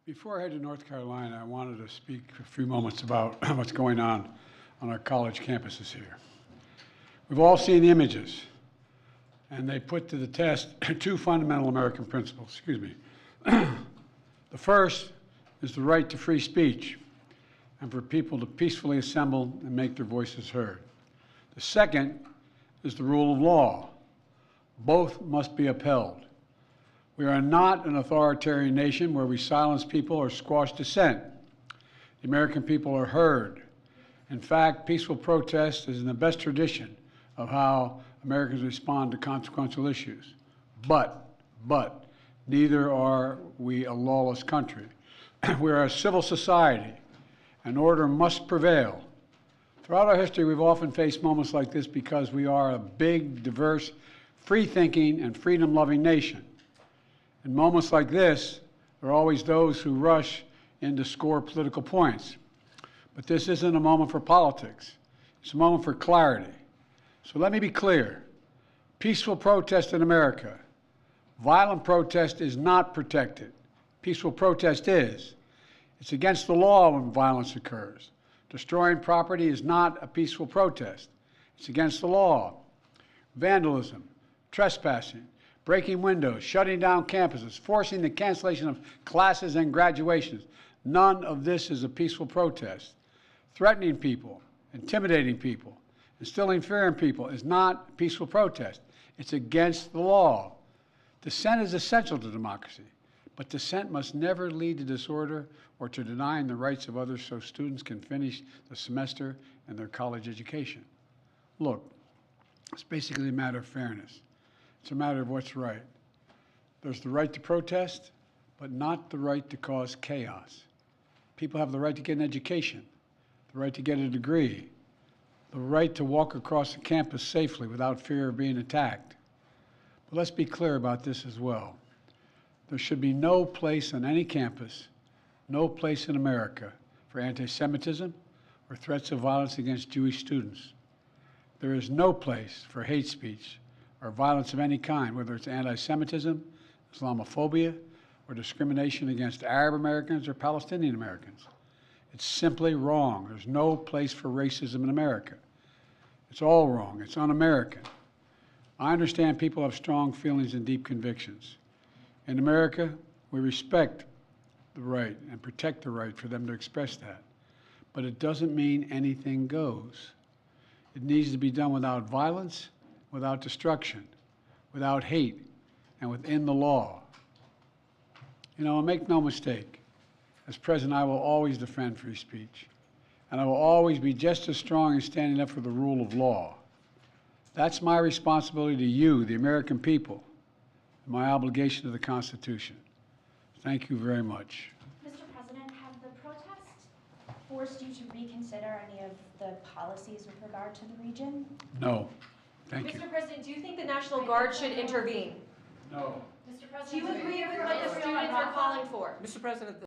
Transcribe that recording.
Before I head to North Carolina, I wanted to speak for a few moments about what's going on our college campuses here. We've all seen the images, and they put to the test two fundamental American principles. Excuse me. The first is the right to free speech and for people to peacefully assemble and make their voices heard. The second is the rule of law. Both must be upheld. We are not an authoritarian nation where we silence people or squash dissent. The American people are heard. In fact, peaceful protest is in the best tradition of how Americans respond to consequential issues. But, neither are we a lawless country. We are a civil society, and order must prevail. Throughout our history, we've often faced moments like this because we are a big, diverse, free-thinking, and freedom-loving nation. In moments like this, there are always those who rush in to score political points. But this isn't a moment for politics. It's a moment for clarity. So let me be clear. Peaceful protest in America. Violent protest is not protected. Peaceful protest is. It's against the law when violence occurs. Destroying property is not a peaceful protest. It's against the law. Vandalism, trespassing, breaking windows, shutting down campuses, forcing the cancellation of classes and graduations. None of this is a peaceful protest. Threatening people, intimidating people, instilling fear in people is not a peaceful protest. It's against the law. Dissent is essential to democracy, but dissent must never lead to disorder or to denying the rights of others so students can finish the semester and their college education. Look, it's basically a matter of fairness. It's a matter of what's right. There's the right to protest, but not the right to cause chaos. People have the right to get an education, the right to get a degree, the right to walk across the campus safely without fear of being attacked. But let's be clear about this as well. There should be no place on any campus, no place in America for anti-Semitism or threats of violence against Jewish students. There is no place for hate speech or violence of any kind, whether it's anti-Semitism, Islamophobia, or discrimination against Arab Americans or Palestinian Americans. It's simply wrong. There's no place for racism in America. It's all wrong. It's un-American. I understand people have strong feelings and deep convictions. In America, we respect the right and protect the right for them to express that. But it doesn't mean anything goes. It needs to be done without violence, without destruction, without hate, and within the law. You know, make no mistake, as president, I will always defend free speech, and I will always be just as strong in standing up for the rule of law. That's my responsibility to you, the American people, and my obligation to the Constitution. Thank you very much. Mr. President, have the protests forced you to reconsider any of the policies with regard to the region? No. Thank you. Mr. President, do you think the National Guard should intervene? No. Do you agree with what the students are calling for? Mr. President,